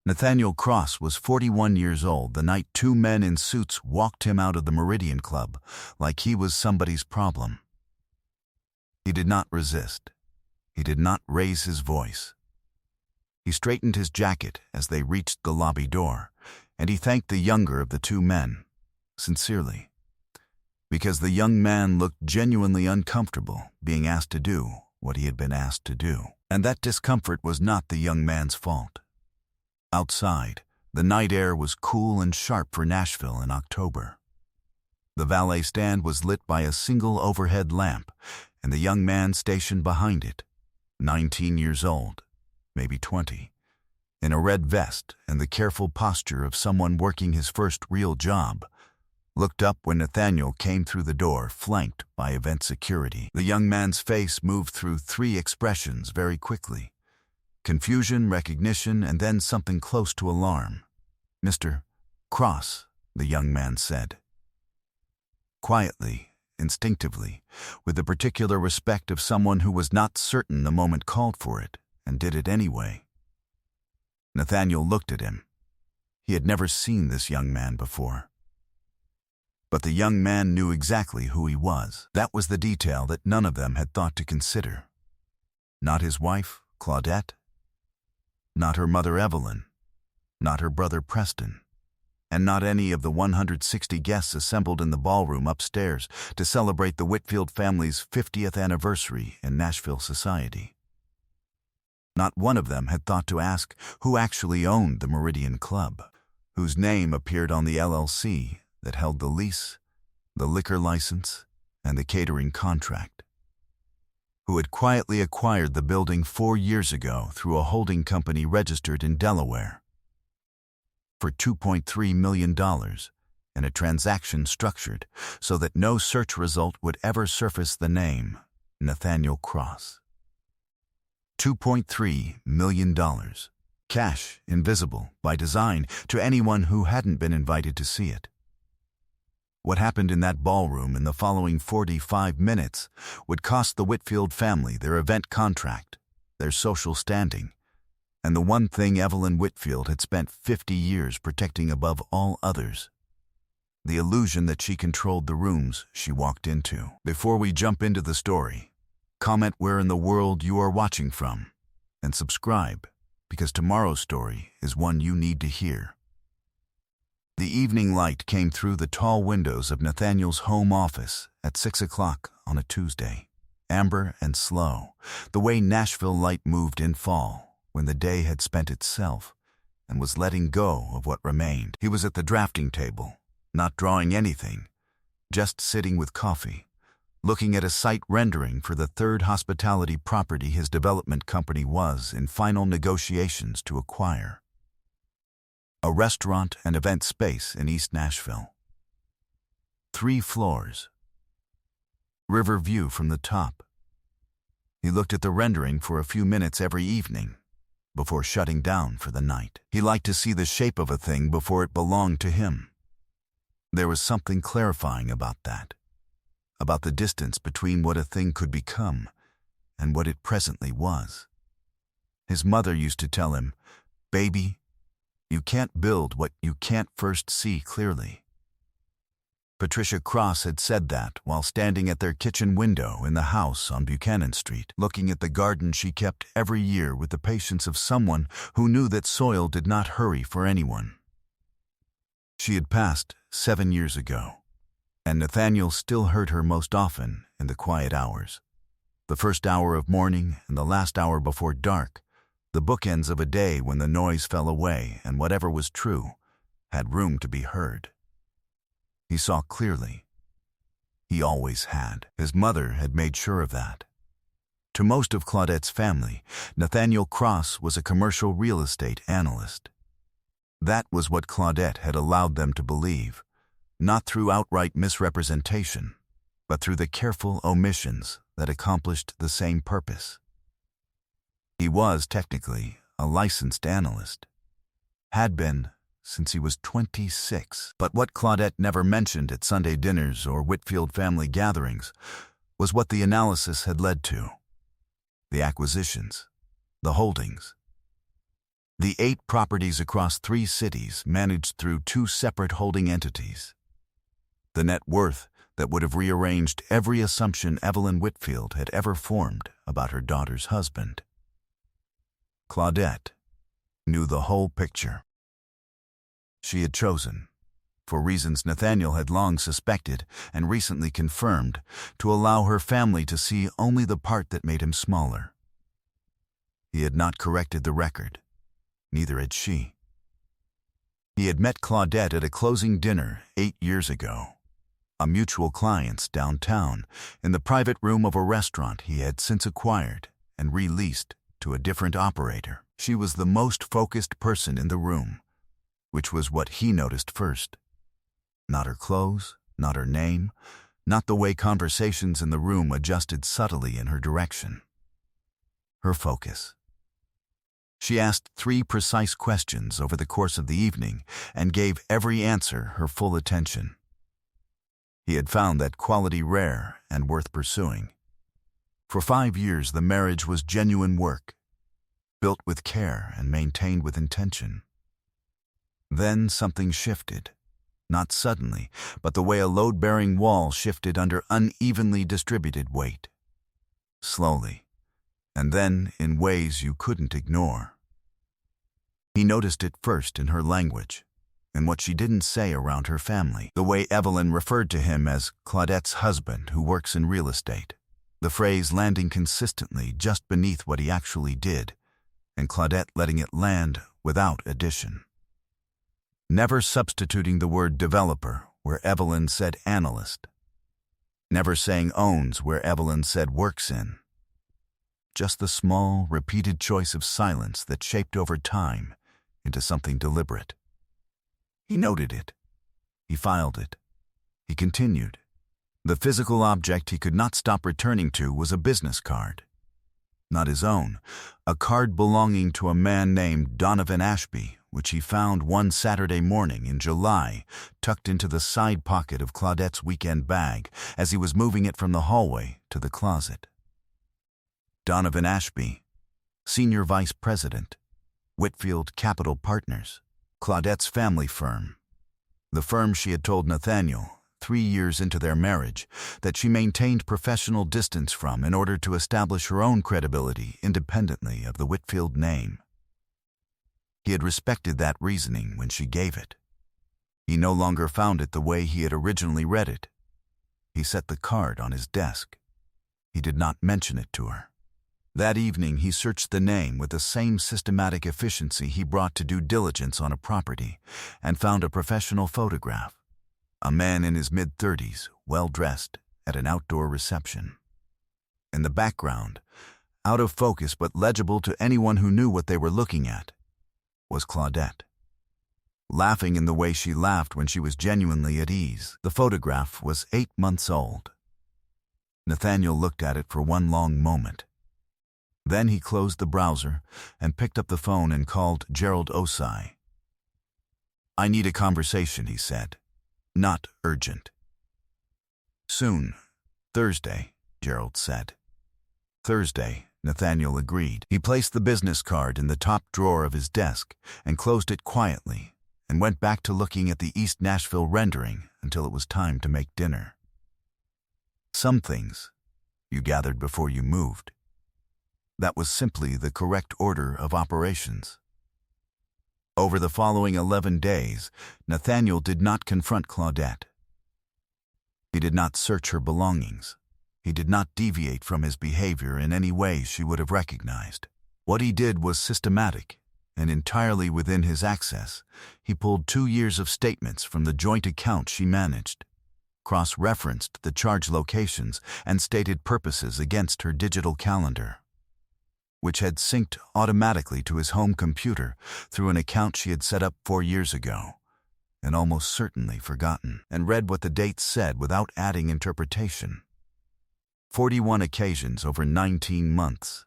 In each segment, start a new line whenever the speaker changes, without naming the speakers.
Nathaniel Cross was 41 years old the night two men in suits walked him out of the Meridian Club like he was somebody's problem. He did not resist. He did not raise his voice. He straightened his jacket as they reached the lobby door, and he thanked the younger of the two men, sincerely, because the young man looked genuinely uncomfortable being asked to do what he had been asked to do. And that discomfort was not the young man's fault. Outside, the night air was cool and sharp for Nashville in October. The valet stand was lit by a single overhead lamp, and the young man stationed behind it, 19 years old, maybe 20, in a red vest and the careful posture of someone working his first real job, looked up when Nathaniel came through the door, flanked by event security. The young man's face moved through three expressions very quickly: confusion, recognition, and then something close to alarm. "Mr. Cross," the young man said. Quietly, instinctively, with the particular respect of someone who was not certain the moment called for it, and did it anyway. Nathaniel looked at him. He had never seen this young man before. But the young man knew exactly who he was. That was the detail that none of them had thought to consider. Not his wife, Claudette. Not her mother, Evelyn. Not her brother, Preston. And not any of the 160 guests assembled in the ballroom upstairs to celebrate the Whitfield family's 50th anniversary in Nashville society. Not one of them had thought to ask who actually owned the Meridian Club, whose name appeared on the LLC that held the lease, the liquor license, and the catering contract, who had quietly acquired the building 4 years ago through a holding company registered in Delaware for $2.3 million, in a transaction structured so that no search result would ever surface the name Nathaniel Cross. $2.3 million. Cash, invisible, by design, to anyone who hadn't been invited to see it. What happened in that ballroom in the following 45 minutes would cost the Whitfield family their event contract, their social standing, and the one thing Evelyn Whitfield had spent 50 years protecting above all others: the illusion that she controlled the rooms she walked into. Before we jump into the story, comment where in the world you are watching from, and subscribe, because tomorrow's story is one you need to hear. The evening light came through the tall windows of Nathaniel's home office at 6 o'clock on a Tuesday, amber and slow, the way Nashville light moved in fall, when the day had spent itself and was letting go of what remained. He was at the drafting table, not drawing anything, just sitting with coffee, looking at a site rendering for the third hospitality property his development company was in final negotiations to acquire. A restaurant and event space in East Nashville. 3 floors. River view from the top. He looked at the rendering for a few minutes every evening before shutting down for the night. He liked to see the shape of a thing before it belonged to him. There was something clarifying about that, about the distance between what a thing could become and what it presently was. His mother used to tell him, "Baby, you can't build what you can't first see clearly." Patricia Cross had said that while standing at their kitchen window in the house on Buchanan Street, looking at the garden she kept every year with the patience of someone who knew that soil did not hurry for anyone. She had passed 7 years ago, and Nathaniel still heard her most often in the quiet hours. The first hour of morning and the last hour before dark, the bookends of a day when the noise fell away and whatever was true had room to be heard. He saw clearly. He always had. His mother had made sure of that. To most of Claudette's family, Nathaniel Cross was a commercial real estate analyst. That was what Claudette had allowed them to believe, not through outright misrepresentation, but through the careful omissions that accomplished the same purpose. He was, technically, a licensed analyst. Had been since he was 26. But what Claudette never mentioned at Sunday dinners or Whitfield family gatherings was what the analysis had led to. The acquisitions, the holdings. The 8 properties across 3 cities managed through 2 separate holding entities. The net worth that would have rearranged every assumption Evelyn Whitfield had ever formed about her daughter's husband. Claudette knew the whole picture. She had chosen, for reasons Nathaniel had long suspected and recently confirmed, to allow her family to see only the part that made him smaller. He had not corrected the record. Neither had she. He had met Claudette at a closing dinner 8 years ago, a mutual client's downtown, in the private room of a restaurant he had since acquired and re-leased to a different operator. She was the most focused person in the room, which was what he noticed first. Not her clothes, not her name, not the way conversations in the room adjusted subtly in her direction. Her focus. She asked 3 precise questions over the course of the evening and gave every answer her full attention. He had found that quality rare and worth pursuing. For 5 years, the marriage was genuine work, built with care and maintained with intention. Then something shifted, not suddenly, but the way a load-bearing wall shifted under unevenly distributed weight. Slowly, and then in ways you couldn't ignore. He noticed it first in her language, in what she didn't say around her family, the way Evelyn referred to him as Claudette's husband who works in real estate, the phrase landing consistently just beneath what he actually did, and Claudette letting it land without addition. Never substituting the word developer where Evelyn said analyst. Never saying owns where Evelyn said works in. Just the small, repeated choice of silence that shaped over time into something deliberate. He noted it. He filed it. He continued. The physical object he could not stop returning to was a business card. Not his own, a card belonging to a man named Donovan Ashby, which he found one Saturday morning in July, tucked into the side pocket of Claudette's weekend bag as he was moving it from the hallway to the closet. Donovan Ashby, Senior Vice President, Whitfield Capital Partners, Claudette's family firm. The firm she had told Nathaniel, 3 years into their marriage, that she maintained professional distance from in order to establish her own credibility independently of the Whitfield name. He had respected that reasoning when she gave it. He no longer found it the way he had originally read it. He set the card on his desk. He did not mention it to her. That evening he searched the name with the same systematic efficiency he brought to due diligence on a property and found a professional photograph. A man in his mid-30s, well-dressed, at an outdoor reception. In the background, out of focus but legible to anyone who knew what they were looking at, was Claudette. Laughing in the way she laughed when she was genuinely at ease. The photograph was 8 months old. Nathaniel looked at it for one long moment. Then he closed the browser and picked up the phone and called Gerald Osai. "I need a conversation," he said. "Not urgent." "Soon. Thursday," Gerald said. "Thursday," Nathaniel agreed. He placed the business card in the top drawer of his desk and closed it quietly and went back to looking at the East Nashville rendering until it was time to make dinner. Some things you gathered before you moved. That was simply the correct order of operations. Over the following 11 days, Nathaniel did not confront Claudette. He did not search her belongings. He did not deviate from his behavior in any way she would have recognized. What he did was systematic, and entirely within his access. He pulled 2 years of statements from the joint account she managed, cross-referenced the charge locations, and stated purposes against her digital calendar, which had synced automatically to his home computer through an account she had set up 4 years ago, and almost certainly forgotten, and read what the dates said without adding interpretation. 41 occasions over 19 months.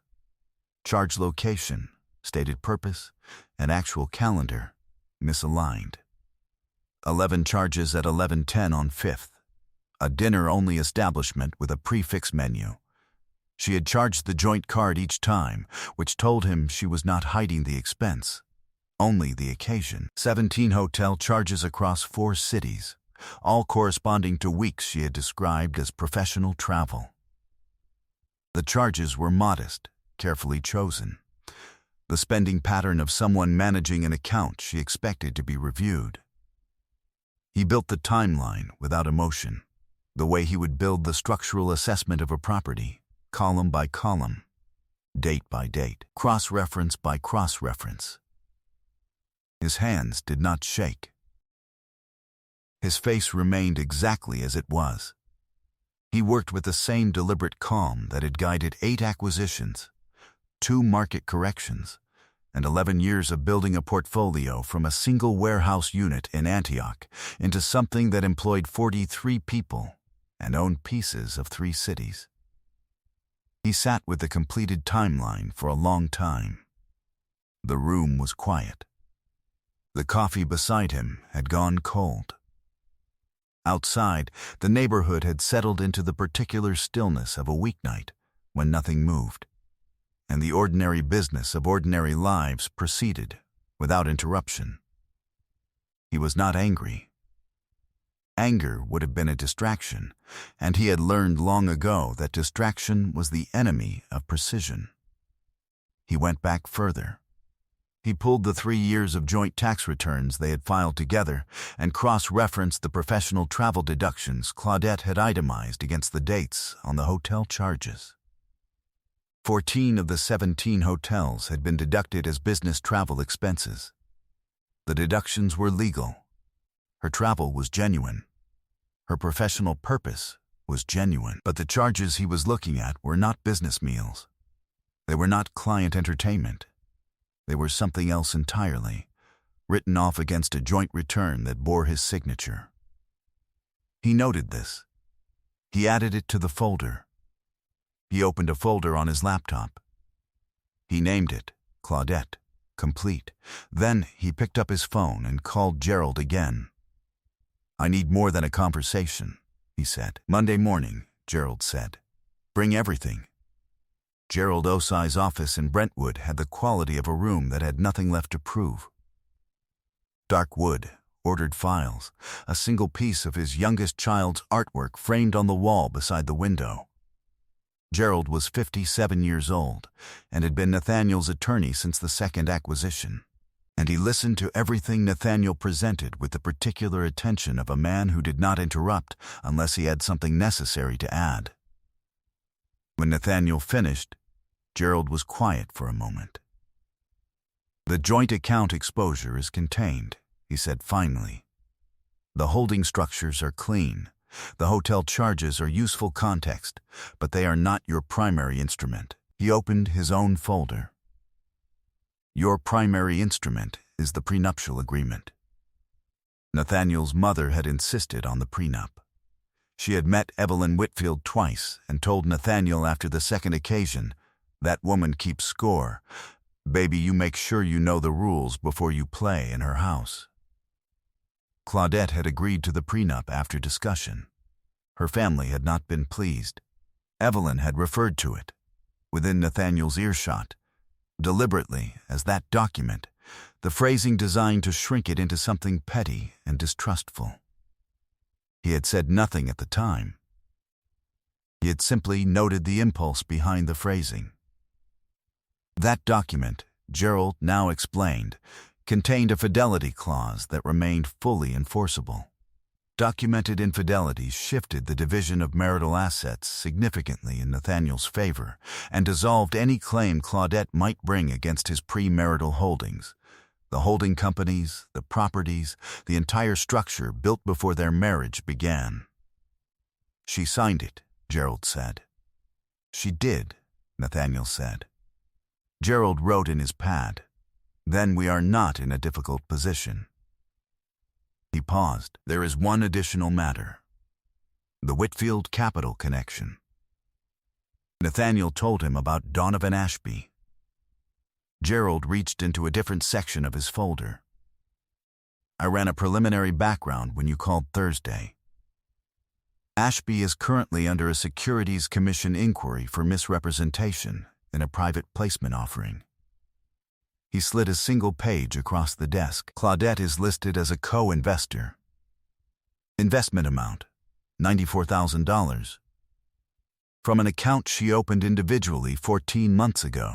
Charge location, stated purpose, and actual calendar misaligned. 11 charges at 11:10 on 5th. A dinner-only establishment with a prefix menu. She had charged the joint card each time, which told him she was not hiding the expense. only the occasion. 17 hotel charges across 4 cities, all corresponding to weeks she had described as professional travel. The charges were modest, carefully chosen. The spending pattern of someone managing an account she expected to be reviewed. He built the timeline without emotion, the way he would build the structural assessment of a property, column by column, date by date, cross-reference by cross-reference. His hands did not shake. His face remained exactly as it was. He worked with the same deliberate calm that had guided 8 acquisitions, 2 market corrections, and 11 years of building a portfolio from a single warehouse unit in Antioch into something that employed 43 people and owned pieces of 3 cities. He sat with the completed timeline for a long time. The room was quiet. The coffee beside him had gone cold. Outside, the neighborhood had settled into the particular stillness of a weeknight when nothing moved, and the ordinary business of ordinary lives proceeded without interruption. He was not angry. Anger would have been a distraction, and he had learned long ago that distraction was the enemy of precision. He went back further. He pulled the 3 years of joint tax returns they had filed together and cross-referenced the professional travel deductions Claudette had itemized against the dates on the hotel charges. 14 of the 17 hotels had been deducted as business travel expenses. The deductions were legal. Her travel was genuine. Her professional purpose was genuine. But the charges he was looking at were not business meals. They were not client entertainment. They were something else entirely, written off against a joint return that bore his signature. He noted this. He added it to the folder. He opened a folder on his laptop. He named it Claudette, complete. Then he picked up his phone and called Gerald again. "I need more than a conversation," he said. "Monday morning," Gerald said. "Bring everything." Gerald Osai's office in Brentwood had the quality of a room that had nothing left to prove. Dark wood, ordered files, a single piece of his youngest child's artwork framed on the wall beside the window. Gerald was 57 years old and had been Nathaniel's attorney since the second acquisition, and he listened to everything Nathaniel presented with the particular attention of a man who did not interrupt unless he had something necessary to add. When Nathaniel finished, Gerald was quiet for a moment. "The joint account exposure is contained," he said finally. "The holding structures are clean. The hotel charges are useful context, but they are not your primary instrument." He opened his own folder. "Your primary instrument is the prenuptial agreement." Nathaniel's mother had insisted on the prenup. She had met Evelyn Whitfield twice and told Nathaniel after the second occasion, "That woman keeps score. Baby, you make sure you know the rules before you play in her house." Claudette had agreed to the prenup after discussion. Her family had not been pleased. Evelyn had referred to it, within Nathaniel's earshot, deliberately as that document, the phrasing designed to shrink it into something petty and distrustful. He had said nothing at the time. He had simply noted the impulse behind the phrasing. That document, Gerald now explained, contained a fidelity clause that remained fully enforceable. Documented infidelities shifted the division of marital assets significantly in Nathaniel's favor and dissolved any claim Claudette might bring against his premarital holdings, the holding companies, the properties, the entire structure built before their marriage began. "She signed it," Gerald said. "She did," Nathaniel said. Gerald wrote in his pad, "Then we are not in a difficult position." He paused. "There is one additional matter. The Whitfield Capital connection." Nathaniel told him about Donovan Ashby. Gerald reached into a different section of his folder. "I ran a preliminary background when you called Thursday. Ashby is currently under a Securities Commission inquiry for misrepresentation in a private placement offering. He slid a single page across the desk. Claudette is listed as a co-investor. Investment amount, $94,000. From an account she opened individually 14 months ago.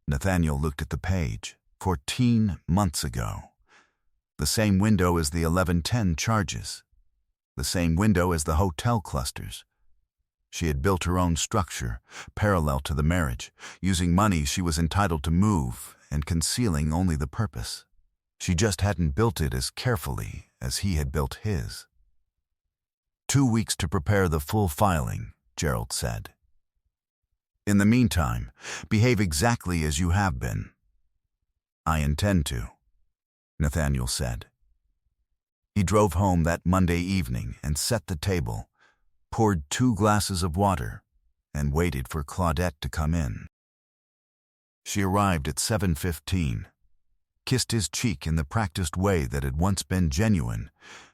Nathaniel looked at the page. 14 months ago. The same window as the 1110 charges. The same window as the hotel clusters. She had built her own structure, parallel to the marriage, using money she was entitled to move and concealing only the purpose. She just hadn't built it as carefully as he had built his. 2 weeks to prepare the full filing, Gerald said. In the meantime, behave exactly as you have been. I intend to, Nathaniel said. He drove home that Monday evening and set the table, poured 2 glasses of water, and waited for Claudette to come in. She arrived at 7:15, kissed his cheek in the practiced way that had once been genuine,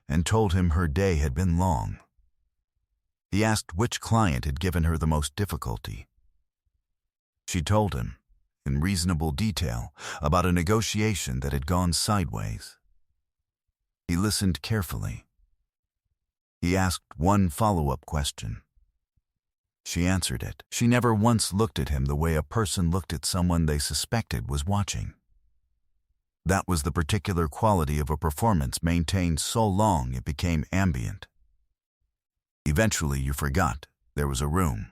and told him her day had been long. He asked which client had given her the most difficulty. She told him, in reasonable detail, about a negotiation that had gone sideways. He listened carefully. He asked one follow-up question. She answered it. She never once looked at him the way a person looked at someone they suspected was watching. That was the particular quality of a performance maintained so long it became ambient. Eventually you forgot there was a room.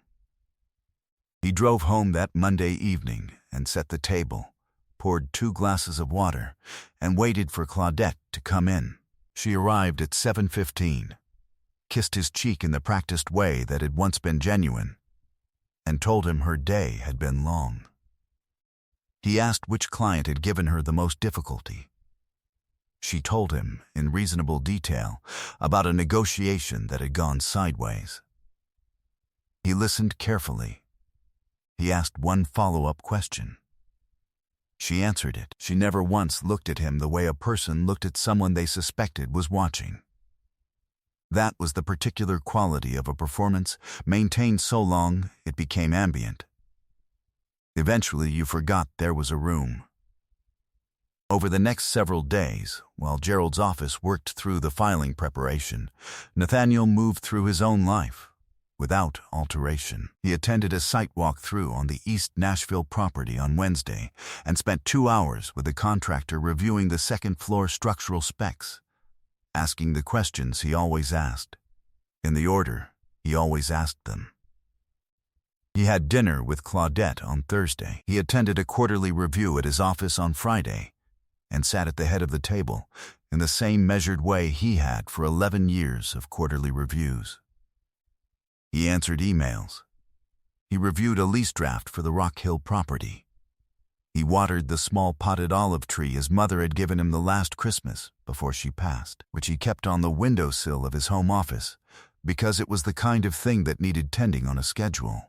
He drove home that Monday evening and set the table, poured 2 glasses of water, and waited for Claudette to come in. She arrived at 7:15, kissed his cheek in the practiced way that had once been genuine, and told him her day had been long. He asked which client had given her the most difficulty. She told him, in reasonable detail, about a negotiation that had gone sideways. He listened carefully. He asked one follow-up question. She answered it. She never once looked at him the way a person looked at someone they suspected was watching. That was the particular quality of a performance maintained so long it became ambient. Eventually you forgot there was a room. Over the next several days, while Gerald's office worked through the filing preparation, Nathaniel moved through his own life, without alteration. He attended a site walkthrough on the East Nashville property on Wednesday and spent 2 hours with the contractor reviewing the second-floor structural specs, asking the questions he always asked, in the order he always asked them. He had dinner with Claudette on Thursday. He attended a quarterly review at his office on Friday and sat at the head of the table in the same measured way he had for 11 years of quarterly reviews. He answered emails. He reviewed a lease draft for the Rock Hill property. He watered the small potted olive tree his mother had given him the last Christmas before she passed, which he kept on the windowsill of his home office because it was the kind of thing that needed tending on a schedule.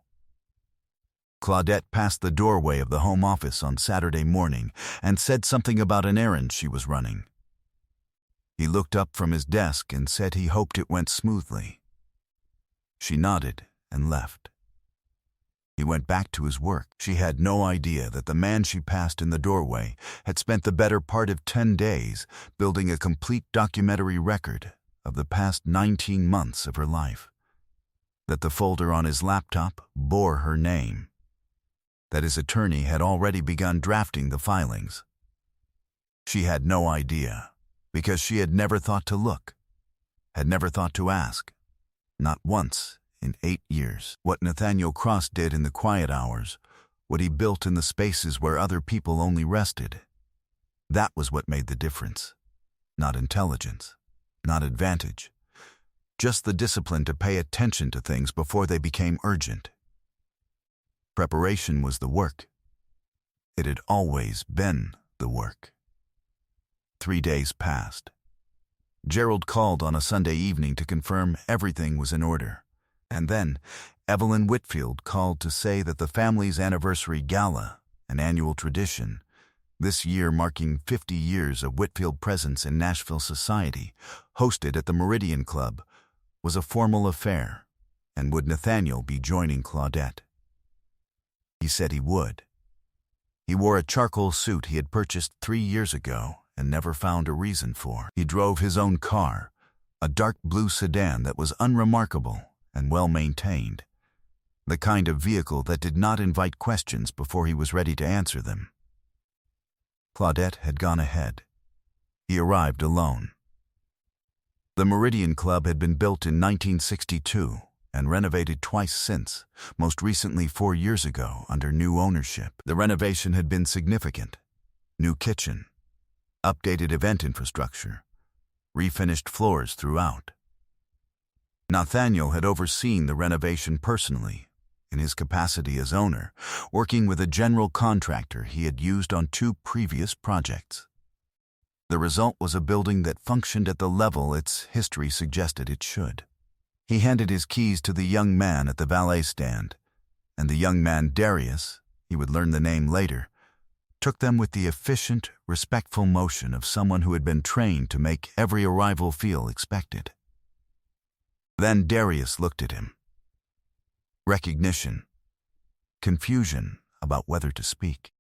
Claudette passed the doorway of the home office on Saturday morning and said something about an errand she was running. He looked up from his desk and said he hoped it went smoothly. She nodded and left. He went back to his work. She had no idea that the man she passed in the doorway had spent the better part of 10 days building a complete documentary record of the past 19 months of her life. That the folder on his laptop bore her name. That his attorney had already begun drafting the filings. She had no idea, because she had never thought to look, had never thought to ask, not once in 8 years. What Nathaniel Cross did in the quiet hours, what he built in the spaces where other people only rested, that was what made the difference. Not intelligence, not advantage, just the discipline to pay attention to things before they became urgent. Preparation was the work. It had always been the work. 3 days passed. Gerald called on a Sunday evening to confirm everything was in order. And then Evelyn Whitfield called to say that the family's anniversary gala, an annual tradition, this year marking 50 years of Whitfield presence in Nashville society, hosted at the Meridian Club, was a formal affair, and would Nathaniel be joining Claudette? He said he would. He wore a charcoal suit he had purchased 3 years ago and never found a reason for. He drove his own car, a dark blue sedan that was unremarkable and well-maintained, the kind of vehicle that did not invite questions before he was ready to answer them. Claudette had gone ahead. He arrived alone. The Meridian Club had been built in 1962 and renovated twice since, most recently 4 years ago under new ownership. The renovation had been significant. New kitchen, updated event infrastructure, refinished floors throughout. Nathaniel had overseen the renovation personally, in his capacity as owner, working with a general contractor he had used on 2 previous projects. The result was a building that functioned at the level its history suggested it should. He handed his keys to the young man at the valet stand, and the young man, Darius, he would learn the name later, took them with the efficient, respectful motion of someone who had been trained to make every arrival feel expected. Then Darius looked at him. Recognition, confusion about whether to speak.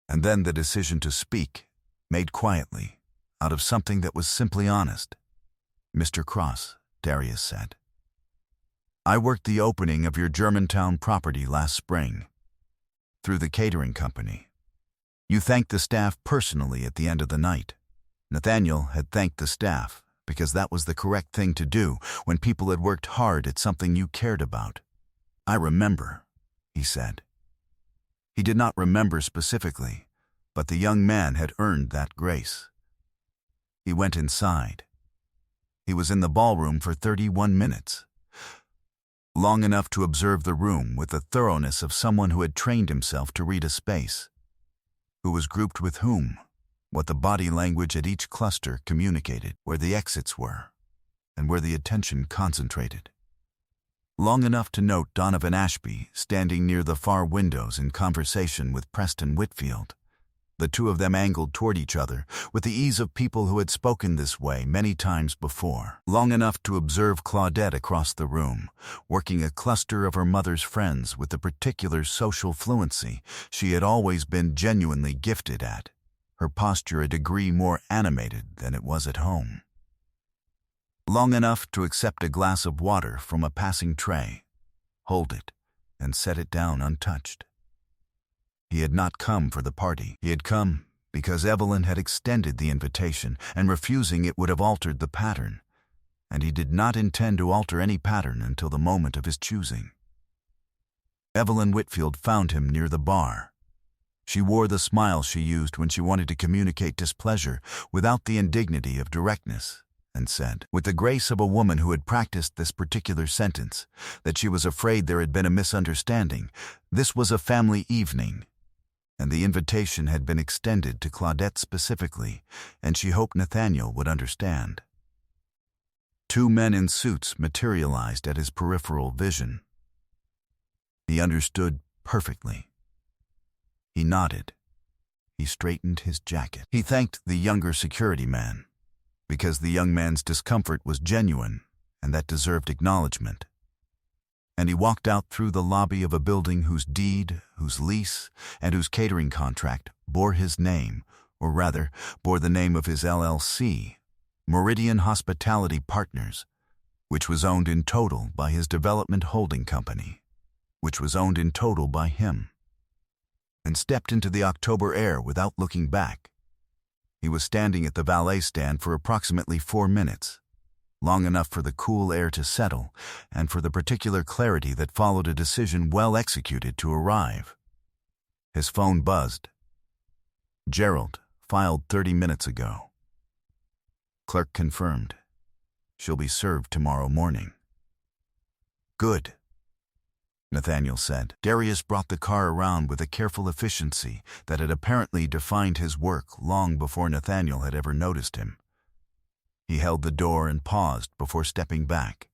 And then the decision to speak, made quietly, out of something that was simply honest. "Mr. Cross," Darius said, "I worked the opening of your Germantown property last spring, through the catering company. You thanked the staff personally at the end of the night." Nathaniel had thanked the staff because that was the correct thing to do when people had worked hard at something you cared about. "I remember," he said. He did not remember specifically, but the young man had earned that grace. He went inside. He was in the ballroom for 31 minutes, long enough to observe the room with the thoroughness of someone who had trained himself to read a space, who was grouped with whom, what the body language at each cluster communicated, where the exits were, and where the attention concentrated. Long enough to note Donovan Ashby standing near the far windows in conversation with Preston Whitfield, the 2 of them angled toward each other with the ease of people who had spoken this way many times before. Long enough to observe Claudette across the room, working a cluster of her mother's friends with the particular social fluency she had always been genuinely gifted at, her posture a degree more animated than it was at home. Long enough to accept a glass of water from a passing tray, hold it, and set it down untouched. He had not come for the party. He had come because Evelyn had extended the invitation, and refusing it would have altered the pattern, and he did not intend to alter any pattern until the moment of his choosing. Evelyn Whitfield found him near the bar. She wore the smile she used when she wanted to communicate displeasure without the indignity of directness, and said, with the grace of a woman who had practiced this particular sentence, that she was afraid there had been a misunderstanding. This was a family evening, and the invitation had been extended to Claudette specifically, and she hoped Nathaniel would understand. 2 men in suits materialized at his peripheral vision. He understood perfectly. He nodded. He straightened his jacket. He thanked the younger security man, because the young man's discomfort was genuine, and that deserved acknowledgement. And he walked out through the lobby of a building whose deed, whose lease, and whose catering contract bore his name, or rather, bore the name of his LLC, Meridian Hospitality Partners, which was owned in total by his development holding company, which was owned in total by him, and stepped into the October air without looking back. He was standing at the valet stand for approximately 4 minutes, long enough for the cool air to settle and for the particular clarity that followed a decision well executed to arrive. His phone buzzed. "Gerald, filed 30 minutes ago." Clerk confirmed. "She'll be served tomorrow morning." "Good," Nathaniel said. Darius brought the car around with a careful efficiency that had apparently defined his work long before Nathaniel had ever noticed him. He held the door and paused before stepping back.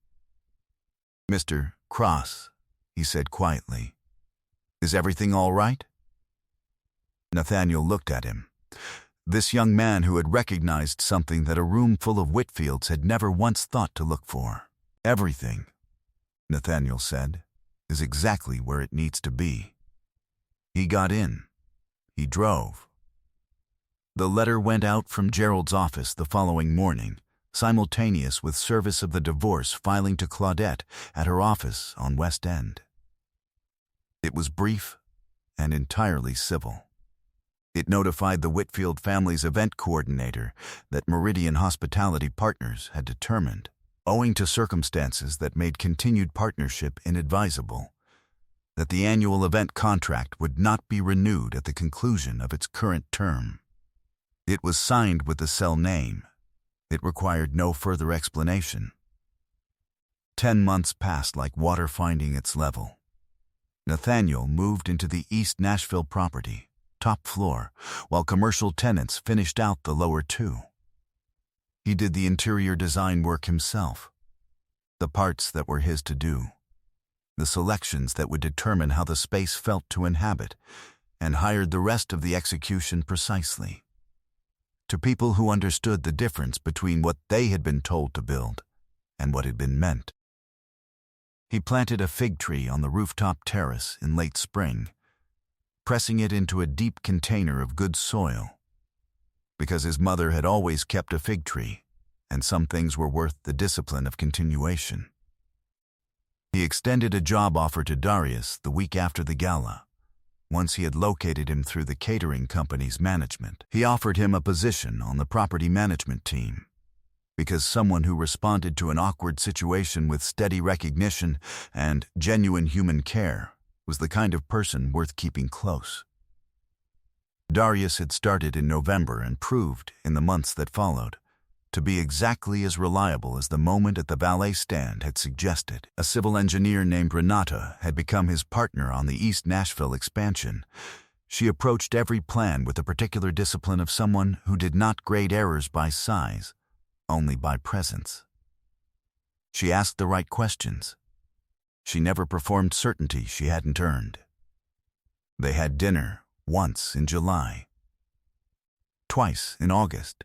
"Mr. Cross," he said quietly, "is everything all right?" Nathaniel looked at him. This young man who had recognized something that a room full of Whitfields had never once thought to look for. "Everything," Nathaniel said, "is exactly where it needs to be." He got in, he drove. The letter went out from Gerald's office the following morning, simultaneous with service of the divorce filing to Claudette at her office on West End. It was brief and entirely civil. It notified the Whitfield family's event coordinator that Meridian Hospitality Partners had determined, owing to circumstances that made continued partnership inadvisable, that the annual event contract would not be renewed at the conclusion of its current term. It was signed with the cell name. It required no further explanation. 10 months passed like water finding its level. Nathaniel moved into the East Nashville property, top floor, while commercial tenants finished out the lower two. He did the interior design work himself, the parts that were his to do, the selections that would determine how the space felt to inhabit, and hired the rest of the execution precisely to people who understood the difference between what they had been told to build and what had been meant. He planted a fig tree on the rooftop terrace in late spring, pressing it into a deep container of good soil, because his mother had always kept a fig tree, and some things were worth the discipline of continuation. He extended a job offer to Darius the week after the gala. Once he had located him through the catering company's management, he offered him a position on the property management team, because someone who responded to an awkward situation with steady recognition and genuine human care was the kind of person worth keeping close. Darius had started in November and proved, in the months that followed, to be exactly as reliable as the moment at the Valet stand had suggested. A civil engineer named Renata had become his partner on the East Nashville expansion. She approached every plan with the particular discipline of someone who did not grade errors by size, only by presence. She asked the right questions. She never performed certainty she hadn't earned. They had dinner once in July, twice in August.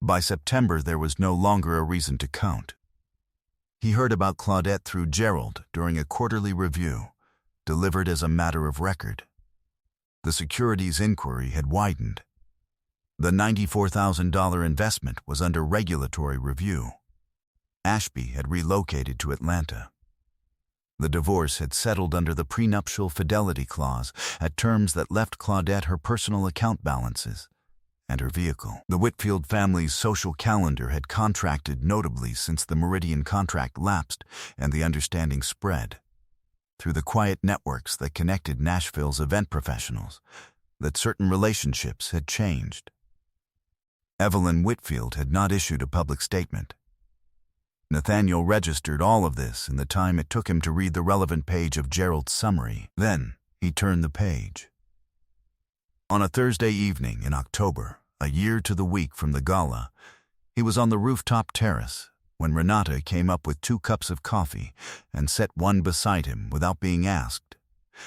By September, there was no longer a reason to count. He heard about Claudette through Gerald during a quarterly review, delivered as a matter of record. The securities inquiry had widened. The $94,000 investment was under regulatory review. Ashby had relocated to Atlanta. The divorce had settled under the prenuptial fidelity clause at terms that left Claudette her personal account balances and her vehicle. The Whitfield family's social calendar had contracted notably since the Meridian contract lapsed and the understanding spread, through the quiet networks that connected Nashville's event professionals, that certain relationships had changed. Evelyn Whitfield had not issued a public statement. Nathaniel registered all of this in the time it took him to read the relevant page of Gerald's summary. Then he turned the page. On a Thursday evening in October, a year to the week from the gala, he was on the rooftop terrace when Renata came up with 2 cups of coffee and set one beside him without being asked,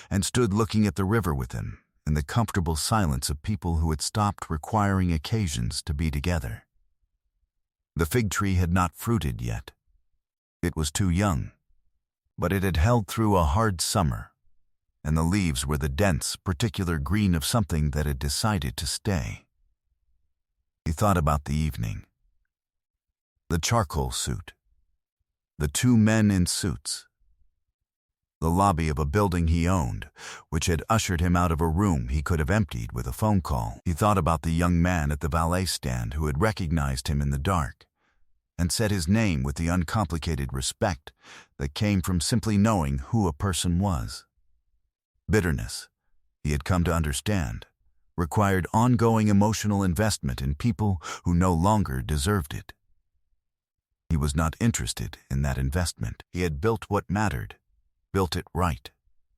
and stood looking at the river with him in the comfortable silence of people who had stopped requiring occasions to be together. The fig tree had not fruited yet. It was too young, but it had held through a hard summer, and the leaves were the dense, particular green of something that had decided to stay. He thought about the evening. The charcoal suit. The 2 men in suits. The lobby of a building he owned, which had ushered him out of a room he could have emptied with a phone call. He thought about the young man at the valet stand who had recognized him in the dark, and said his name with the uncomplicated respect that came from simply knowing who a person was. Bitterness, he had come to understand, required ongoing emotional investment in people who no longer deserved it. He was not interested in that investment. He had built what mattered, built it right,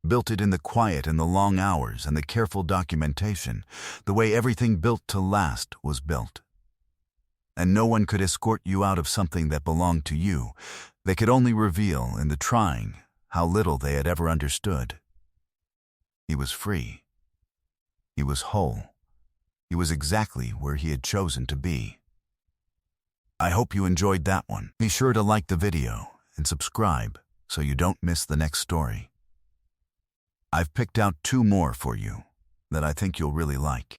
built it in the quiet and the long hours and the careful documentation, the way everything built to last was built. And no one could escort you out of something that belonged to you. They could only reveal, in the trying, how little they had ever understood. He was free. He was whole. He was exactly where he had chosen to be. I hope you enjoyed that one. Be sure to like the video and subscribe so you don't miss the next story. I've picked out 2 more for you. that I think you'll really like.